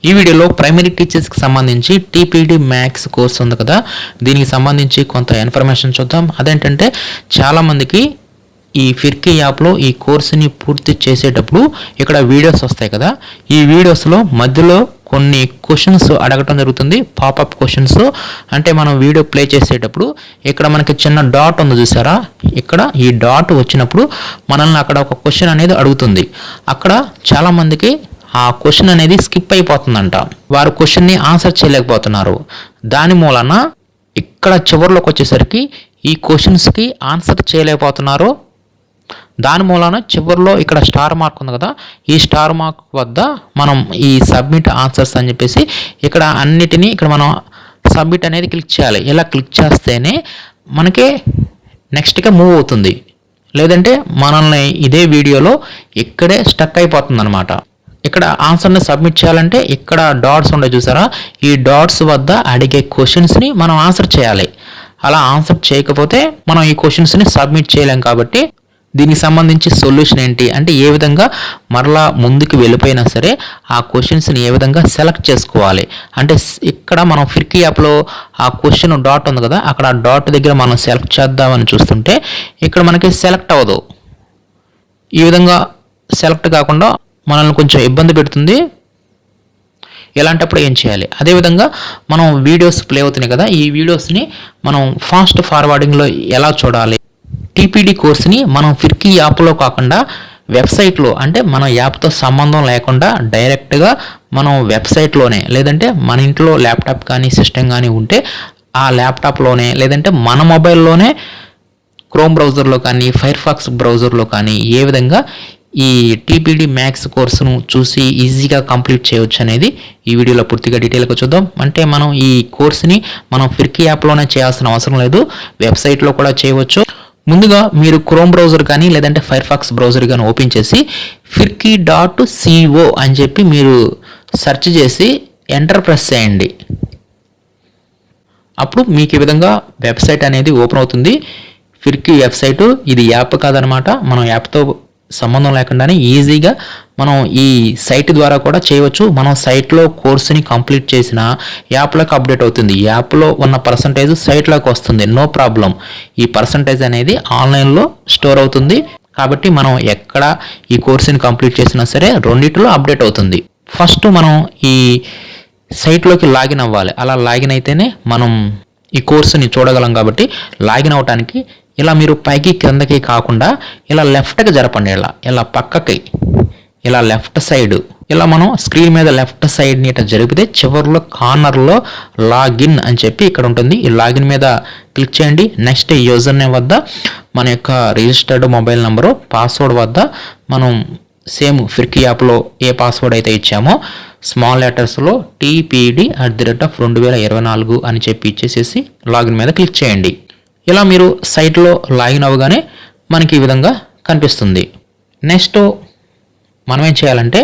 ఈ వీడియోలో ప్రైమరీ టీచర్స్కి సంబంధించి టీపీడీ మ్యాథ్స్ కోర్స్ ఉంది కదా, దీనికి సంబంధించి కొంత ఇన్ఫర్మేషన్ చూద్దాం. అదేంటంటే చాలామందికి ఈ ఫిర్కీ యాప్లో ఈ కోర్సుని పూర్తి చేసేటప్పుడు ఇక్కడ వీడియోస్ వస్తాయి కదా, ఈ వీడియోస్లో మధ్యలో కొన్ని క్వశ్చన్స్ అడగటం జరుగుతుంది. పాపప్ క్వశ్చన్స్ అంటే మనం వీడియో ప్లే చేసేటప్పుడు ఇక్కడ మనకి చిన్న డాట్ ఉంది చూసారా, ఇక్కడ ఈ డాట్ వచ్చినప్పుడు మనల్ని అక్కడ ఒక క్వశ్చన్ అనేది అడుగుతుంది. అక్కడ చాలామందికి ఆ క్వశ్చన్ అనేది స్కిప్ అయిపోతుందంట, వారు క్వశ్చన్ని ఆన్సర్ చేయలేకపోతున్నారు. దాని మూలన ఇక్కడ చివరిలోకి వచ్చేసరికి ఈ క్వశ్చన్స్కి ఆన్సర్ చేయలేకపోతున్నారు. దాని మూలన చివరిలో ఇక్కడ స్టార్ మార్క్ ఉంది కదా, ఈ స్టార్ మార్క్ వద్ద మనం ఈ సబ్మిట్ ఆన్సర్స్ అని చెప్పేసి ఇక్కడ అన్నిటినీ ఇక్కడ మనం సబ్మిట్ అనేది క్లిక్ చేయాలి. ఇలా క్లిక్ చేస్తేనే మనకి నెక్స్ట్గా మూవ్ అవుతుంది, లేదంటే మనల్ని ఇదే వీడియోలో ఇక్కడే స్టక్ అయిపోతుంది అనమాట. ఇక్కడ ఆన్సర్ని సబ్మిట్ చేయాలంటే ఇక్కడ డాట్స్ ఉండే చూసారా, ఈ డాట్స్ వద్ద అడిగే క్వశ్చన్స్ని మనం ఆన్సర్ చేయాలి. అలా ఆన్సర్ చేయకపోతే మనం ఈ క్వశ్చన్స్ని సబ్మిట్ చేయలేం. కాబట్టి దీనికి సంబంధించి సొల్యూషన్ ఏంటి అంటే ఏ విధంగా మరలా ముందుకు వెళ్ళిపోయినా సరే ఆ క్వశ్చన్స్ని ఏ విధంగా సెలెక్ట్ చేసుకోవాలి అంటే ఇక్కడ మనం ఫిర్కీ యాప్లో ఆ క్వశ్చన్ డాట్ ఉంది కదా, అక్కడ ఆ డాట్ దగ్గర మనం సెలెక్ట్ చేద్దామని చూస్తుంటే ఇక్కడ మనకి సెలెక్ట్ అవ్వదు. ఈ విధంగా సెలెక్ట్ కాకుండా మనల్ని కొంచెం ఇబ్బంది పెడుతుంది. ఇలాంటప్పుడు ఏం చేయాలి, అదేవిధంగా మనం వీడియోస్ ప్లే అవుతున్నాయి కదా, ఈ వీడియోస్ని మనం ఫాస్ట్ ఫార్వర్డింగ్లో ఎలా చూడాలి, టీపీడీ కోర్స్ని మనం ఫిర్కీ యాప్లో కాకుండా వెబ్సైట్లో అంటే మన యాప్తో సంబంధం లేకుండా డైరెక్ట్గా మనం వెబ్సైట్లోనే లేదంటే మన ఇంట్లో ల్యాప్టాప్ కానీ సిస్టమ్ కానీ ఉంటే ఆ ల్యాప్టాప్లోనే లేదంటే మన మొబైల్లోనే క్రోమ్ బ్రౌజర్లో కానీ ఫైర్ఫాక్స్ బ్రౌజర్లో కానీ ఏ విధంగా ఈ టీపీడీ మ్యాథ్స్ కోర్సును చూసి ఈజీగా కంప్లీట్ చేయవచ్చు అనేది ఈ వీడియోలో పూర్తిగా డీటెయిల్గా చూద్దాం. అంటే మనం ఈ కోర్సుని మనం ఫిర్కీ యాప్లోనే చేయాల్సిన అవసరం లేదు, వెబ్సైట్లో కూడా చేయవచ్చు. ముందుగా మీరు క్రోమ్ బ్రౌజర్ కానీ లేదంటే ఫైర్ఫాక్స్ బ్రౌజర్ కానీ ఓపెన్ చేసి firkey.co అని చెప్పి మీరు సెర్చ్ చేసి ఎంటర్ ప్రెస్ చేయండి. అప్పుడు మీకు ఈ విధంగా వెబ్సైట్ అనేది ఓపెన్ అవుతుంది. ఫిర్కీ వెబ్సైటు ఇది యాప్ కాదనమాట, మనం యాప్తో సంబంధం లేకుండానే ఈజీగా మనం ఈ సైట్ ద్వారా కూడా చేయవచ్చు. మనం సైట్లో కోర్సుని కంప్లీట్ చేసిన యాప్లోకి అప్డేట్ అవుతుంది, యాప్లో ఉన్న పర్సంటేజ్ సైట్లోకి వస్తుంది, నో ప్రాబ్లం. ఈ పర్సంటేజ్ అనేది ఆన్లైన్లో స్టోర్ అవుతుంది. కాబట్టి మనం ఎక్కడ ఈ కోర్సుని కంప్లీట్ చేసినా సరే రెండిటిలో అప్డేట్ అవుతుంది. ఫస్ట్ మనం ఈ సైట్లోకి లాగిన్ అవ్వాలి. అలా లాగిన్ అయితేనే మనం ఈ కోర్సుని చూడగలం. కాబట్టి లాగిన్ అవడానికి ఇలా మీరు పైకి కిందకి కాకుండా ఇలా లెఫ్ట్కి జరపండి, ఇలా పక్కకి ఇలా లెఫ్ట్ సైడ్ ఇలా మనం స్క్రీన్ మీద లెఫ్ట్ సైడ్ని ఇట్లా జరిపితే చివరిలో కార్నర్లో లాగిన్ అని చెప్పి ఇక్కడ ఉంటుంది. ఈ లాగిన్ మీద క్లిక్ చేయండి. నెక్స్ట్ యూజర్ నేమ్ వద్ద మన యొక్క రిజిస్టర్డ్ మొబైల్ నెంబరు, పాస్వర్డ్ వద్ద మనం సేమ్ ఫిర్కీ యాప్లో ఏ పాస్వర్డ్ అయితే ఇచ్చామో స్మాల్ లెటర్స్లో TPD@2024 అని చెప్పి ఇచ్చేసేసి లాగిన్ మీద క్లిక్ చేయండి. ఇలా మీరు సైట్లో లాగిన్ అవ్వగానే మనకి ఈ విధంగా కనిపిస్తుంది. నెక్స్ట్ మనం ఏం చేయాలంటే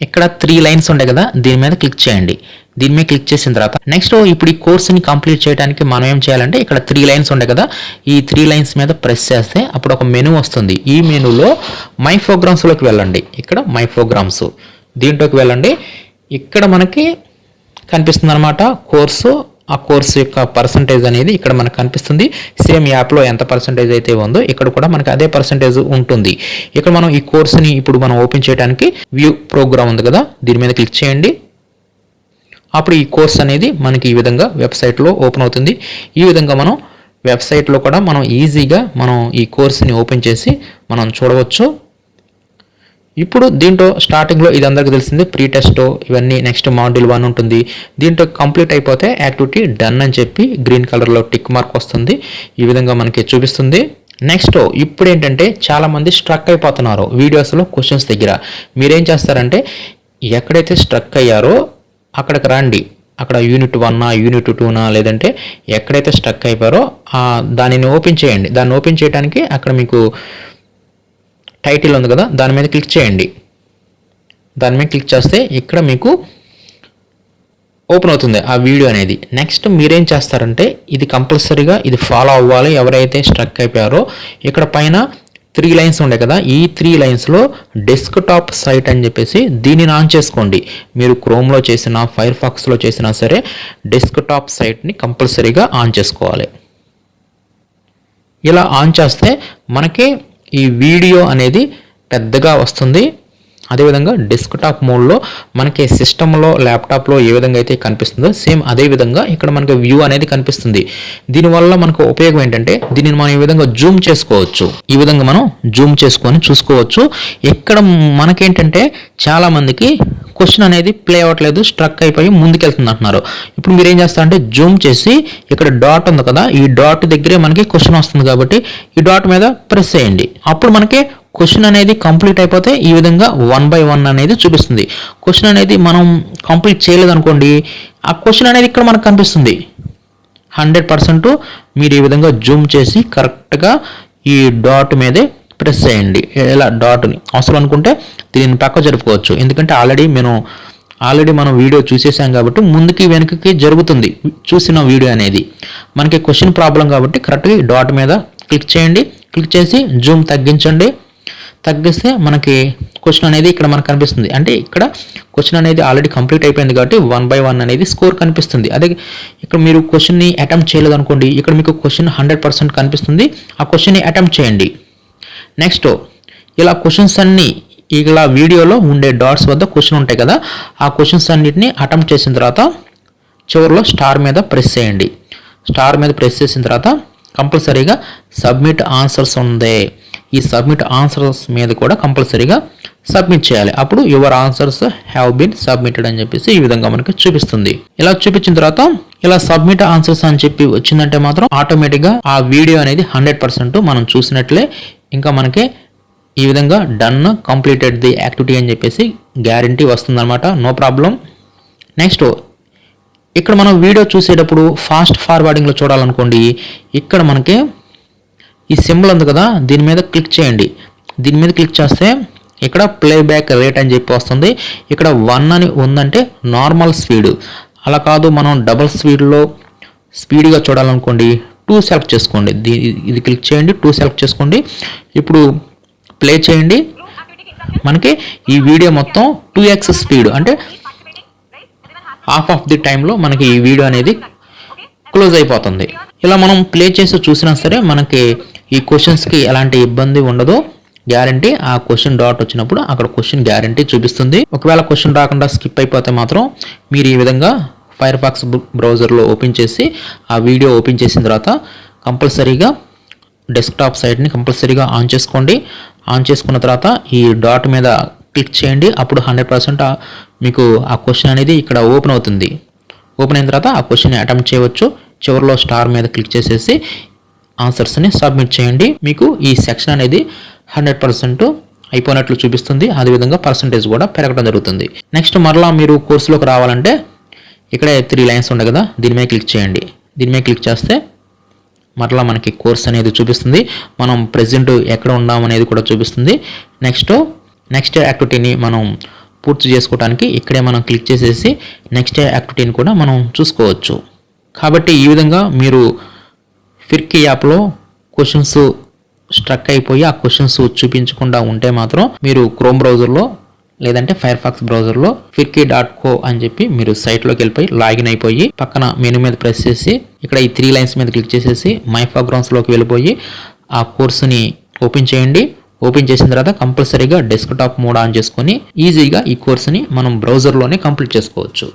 ఇక్కడ 3 లైన్స్ ఉంటాయి కదా, దీని మీద క్లిక్ చేయండి. దీని మీద క్లిక్ చేసిన తర్వాత నెక్స్ట్ ఇప్పుడు ఈ కోర్సుని కంప్లీట్ చేయడానికి మనం ఏం చేయాలంటే ఇక్కడ 3 లైన్స్ ఉంటాయి కదా, ఈ 3 లైన్స్ మీద ప్రెస్ చేస్తే అప్పుడు ఒక మెనూ వస్తుంది. ఈ మెనూలో మై ప్రోగ్రామ్స్లోకి వెళ్ళండి. ఇక్కడ మై ప్రోగ్రామ్స్ దీంట్లోకి వెళ్ళండి. ఇక్కడ మనకి కనిపిస్తుంది అనమాట కోర్సు, ఆ కోర్సు యొక్క పర్సంటేజ్ అనేది ఇక్కడ మనకు కనిపిస్తుంది. సేమ్ యాప్లో ఎంత పర్సంటేజ్ అయితే ఉందో ఇక్కడ కూడా మనకి అదే పర్సంటేజ్ ఉంటుంది. ఇక్కడ మనం ఈ కోర్సుని ఇప్పుడు మనం ఓపెన్ చేయడానికి వ్యూ ప్రోగ్రామ్ ఉంది కదా, దీని మీద క్లిక్ చేయండి. అప్పుడు ఈ కోర్స్ అనేది మనకి ఈ విధంగా వెబ్సైట్లో ఓపెన్ అవుతుంది. ఈ విధంగా మనం వెబ్సైట్లో కూడా మనం ఈజీగా మనం ఈ కోర్సుని ఓపెన్ చేసి మనం చూడవచ్చు. ఇప్పుడు దీంట్లో స్టార్టింగ్లో ఇది అందరికీ తెలిసింది ప్రీ టెస్ట్ ఇవన్నీ, నెక్స్ట్ మాడ్యూల్ 1 ఉంటుంది. దీంట్లో కంప్లీట్ అయిపోతే యాక్టివిటీ డన్ అని చెప్పి గ్రీన్ కలర్లో టిక్ మార్క్ వస్తుంది. ఈ విధంగా మనకి చూపిస్తుంది. నెక్స్ట్ ఇప్పుడు ఏంటంటే చాలామంది స్ట్రక్ అయిపోతున్నారు వీడియోస్లో క్వశ్చన్స్ దగ్గర. మీరేం చేస్తారంటే ఎక్కడైతే స్ట్రక్ అయ్యారో అక్కడికి రండి. అక్కడ యూనిట్ 1 యూనిట్ 2 లేదంటే ఎక్కడైతే స్ట్రక్ అయిపోయారో దానిని ఓపెన్ చేయండి. దాన్ని ఓపెన్ చేయడానికి అక్కడ మీకు టైటిల్ ఉంది కదా, దాని మీద క్లిక్ చేయండి. దాని మీద క్లిక్ చేస్తే ఇక్కడ మీకు ఓపెన్ అవుతుంది ఆ వీడియో అనేది. నెక్స్ట్ మీరేం చేస్తారంటే ఇది కంపల్సరీగా ఇది ఫాలో అవ్వాలి. ఎవరైతే స్ట్రక్ అయిపోయారో ఇక్కడ పైన 3 లైన్స్ ఉండే కదా, ఈ 3 లైన్స్లో డెస్క్టాప్ సైట్ అని చెప్పేసి దీనిని ఆన్ చేసుకోండి. మీరు క్రోమ్లో చేసినా ఫైర్ ఫాక్స్లో చేసినా సరే డెస్క్టాప్ సైట్ని కంపల్సరీగా ఆన్ చేసుకోవాలి. ఇలా ఆన్ చేస్తే మనకి ఈ వీడియో అనేది పెద్దగా వస్తుంది. అదేవిధంగా డెస్క్టాప్ మోడ్లో మనకి సిస్టంలో ల్యాప్టాప్లో ఏ విధంగా అయితే కనిపిస్తుందో సేమ్ అదే విధంగా ఇక్కడ మనకి వ్యూ అనేది కనిపిస్తుంది. దీనివల్ల మనకు ఉపయోగం ఏంటంటే దీనిని మనం ఈ విధంగా జూమ్ చేసుకోవచ్చు. ఈ విధంగా మనం జూమ్ చేసుకొని చూసుకోవచ్చు. ఇక్కడ మనకేంటంటే చాలామందికి క్వశ్చన్ అనేది ప్లే అవ్వట్లేదు, స్ట్రక్ అయిపోయి ముందుకెళ్తుంది అంటున్నారు. ఇప్పుడు మీరు ఏం చేస్తారంటే జూమ్ చేసి ఇక్కడ డాట్ ఉంది కదా, ఈ డాట్ దగ్గరే మనకి క్వశ్చన్ వస్తుంది కాబట్టి ఈ డాట్ మీద ప్రెస్ చేయండి. అప్పుడు మనకి క్వశ్చన్ అనేది కంప్లీట్ అయిపోతే ఈ విధంగా 1 by 1 అనేది చూపిస్తుంది. క్వశ్చన్ అనేది మనం కంప్లీట్ చేయలేదు అనుకోండి, ఆ క్వశ్చన్ అనేది ఇక్కడ మనకు కనిపిస్తుంది. 100% మీరు ఈ విధంగా జూమ్ చేసి కరెక్ట్గా ఈ డాట్ మీదే ప్రెస్ చేయండి. ఇలా డాట్ని అవసరం అనుకుంటే దీనిని పక్క జరుపుకోవచ్చు. ఎందుకంటే ఆల్రెడీ మనం వీడియో చూసేసాం కాబట్టి ముందుకి వెనుకకి జరుగుతుంది చూసిన వీడియో అనేది. మనకి క్వశ్చన్ ప్రాబ్లం కాబట్టి కరెక్ట్గా ఈ డాట్ మీద క్లిక్ చేయండి. క్లిక్ చేసి జూమ్ తగ్గిస్తే మనకి క్వశ్చన్ అనేది ఇక్కడ మనకు కనిపిస్తుంది. అంటే ఇక్కడ క్వశ్చన్ అనేది ఆల్రెడీ కంప్లీట్ అయిపోయింది కాబట్టి 1 by 1 అనేది స్కోర్ కనిపిస్తుంది. అదే ఇక్కడ మీరు క్వశ్చన్ని అటెంప్ట్ చేయలేదు అనుకోండి, ఇక్కడ మీకు క్వశ్చన్ 100% కనిపిస్తుంది. ఆ క్వశ్చన్ని అటెంప్ట్ చేయండి. నెక్స్ట్ ఇలా క్వశ్చన్స్ అన్నీ ఇలా వీడియోలో ఉండే డాట్స్ వద్ద క్వశ్చన్ ఉంటాయి కదా, ఆ క్వశ్చన్స్ అన్నిటిని అటెంప్ట్ చేసిన తర్వాత చివరిలో స్టార్ మీద ప్రెస్ చేయండి. స్టార్ మీద ప్రెస్ చేసిన తర్వాత కంపల్సరీగా సబ్మిట్ ఆన్సర్స్ ఉంది. ఈ సబ్మిట్ ఆన్సర్స్ మీద కూడా కంపల్సరీగా సబ్మిట్ చేయాలి. అప్పుడు your answers have been submitted అని చెప్పేసి ఈ విధంగా మనకి చూపిస్తుంది. ఇలా చూపించిన తర్వాత ఇలా సబ్మిట్ ఆన్సర్స్ అని చెప్పి వచ్చిందంటే మాత్రం ఆటోమేటిక్గా ఆ వీడియో అనేది 100% మనం చూసినట్లే ఇంకా మనకి ఈ విధంగా డన్ కంప్లీటెడ్ ది యాక్టివిటీ అని చెప్పేసి గ్యారంటీ వస్తుందన్నమాట. No problem. నెక్స్ట్ ఇక్కడ మనం వీడియో చూసేటప్పుడు ఫాస్ట్ ఫార్వర్డింగ్లో చూడాలనుకోండి, ఇక్కడ మనకి ఈ సింబల్ ఉంది కదా, దీని మీద క్లిక్ చేయండి. దీని మీద క్లిక్ చేస్తే ఇక్కడ ప్లేబ్యాక్ రేట్ అని చెప్పి వస్తుంది. ఇక్కడ 1 అని ఉందంటే నార్మల్ స్పీడ్. అలా కాదు మనం డబుల్ స్పీడ్గా చూడాలనుకోండి 2 సెలెక్ట్ చేసుకోండి. ఇది క్లిక్ చేయండి, 2 సెలెక్ట్ చేసుకోండి. ఇప్పుడు ప్లే చేయండి. మనకి ఈ వీడియో మొత్తం 2x స్పీడ్ అంటే హాఫ్ ఆఫ్ ది టైంలో మనకి ఈ వీడియో అనేది క్లోజ్ అయిపోతుంది. ఇలా మనం ప్లే చేసి చూసినా సరే మనకి ఈ క్వశ్చన్స్కి ఎలాంటి ఇబ్బంది ఉండదు. గ్యారంటీ ఆ క్వశ్చన్ డాట్ వచ్చినప్పుడు అక్కడ క్వశ్చన్ గ్యారంటీ చూపిస్తుంది. ఒకవేళ క్వశ్చన్ రాకుండా స్కిప్ అయిపోతే మాత్రం మీరు ఈ విధంగా ఫైర్ ఫాక్స్ బ్రౌజర్లో ఓపెన్ చేసి ఆ వీడియో ఓపెన్ చేసిన తర్వాత కంపల్సరీగా డెస్క్టాప్ సైట్ని కంపల్సరీగా ఆన్ చేసుకోండి. ఆన్ చేసుకున్న తర్వాత ఈ డాట్ మీద క్లిక్ చేయండి. అప్పుడు 100% మీకు ఆ క్వశ్చన్ అనేది ఇక్కడ ఓపెన్ అవుతుంది. ఓపెన్ అయిన తర్వాత ఆ క్వశ్చన్ని అటెంప్ట్ చేయవచ్చు. చివరిలో స్టార్ మీద క్లిక్ చేసేసి ఆన్సర్స్ని సబ్మిట్ చేయండి. మీకు ఈ సెక్షన్ అనేది 100% అయిపోయినట్లు చూపిస్తుంది. అదేవిధంగా పర్సంటేజ్ కూడా పెరగడం జరుగుతుంది. నెక్స్ట్ మరలా మీరు కోర్సులోకి రావాలంటే ఇక్కడే 3 లైన్స్ ఉన్నాయి కదా, దీని మీద క్లిక్ చేయండి. దీని మీద క్లిక్ చేస్తే మరలా మనకి కోర్స్ అనేది చూపిస్తుంది. మనం ప్రెజెంట్ ఎక్కడ ఉన్నాం అనేది కూడా చూపిస్తుంది. నెక్స్ట్ యాక్టివిటీని మనం పూర్తి చేసుకోవడానికి ఇక్కడే మనం క్లిక్ చేసేసి నెక్స్ట్ యాక్టివిటీని కూడా మనం చూసుకోవచ్చు. కాబట్టి ఈ విధంగా మీరు ఫిర్కీ యాప్లో క్వశ్చన్స్ స్ట్రక్ అయిపోయి ఆ క్వశ్చన్స్ చూపించకుండా ఉంటే మాత్రం మీరు క్రోమ్ బ్రౌజర్లో లేదంటే ఫైర్ ఫాక్స్ బ్రౌజర్లో firkey.co అని చెప్పి మీరు సైట్లోకి వెళ్ళిపోయి లాగిన్ అయిపోయి పక్కన మెనూ మీద ప్రెస్ చేసి ఇక్కడ ఈ 3 లైన్స్ మీద క్లిక్ చేసేసి మై ప్రోగ్రామ్స్లోకి వెళ్ళిపోయి ఆ కోర్సుని ఓపెన్ చేయండి. ఓపెన్ చేసిన తర్వాత కంపల్సరీగా డెస్క్టాప్ మోడ్ ఆన్ చేసుకొని ఈజీగా ఈ కోర్సుని మనం బ్రౌజర్లోనే కంప్లీట్ చేసుకోవచ్చు.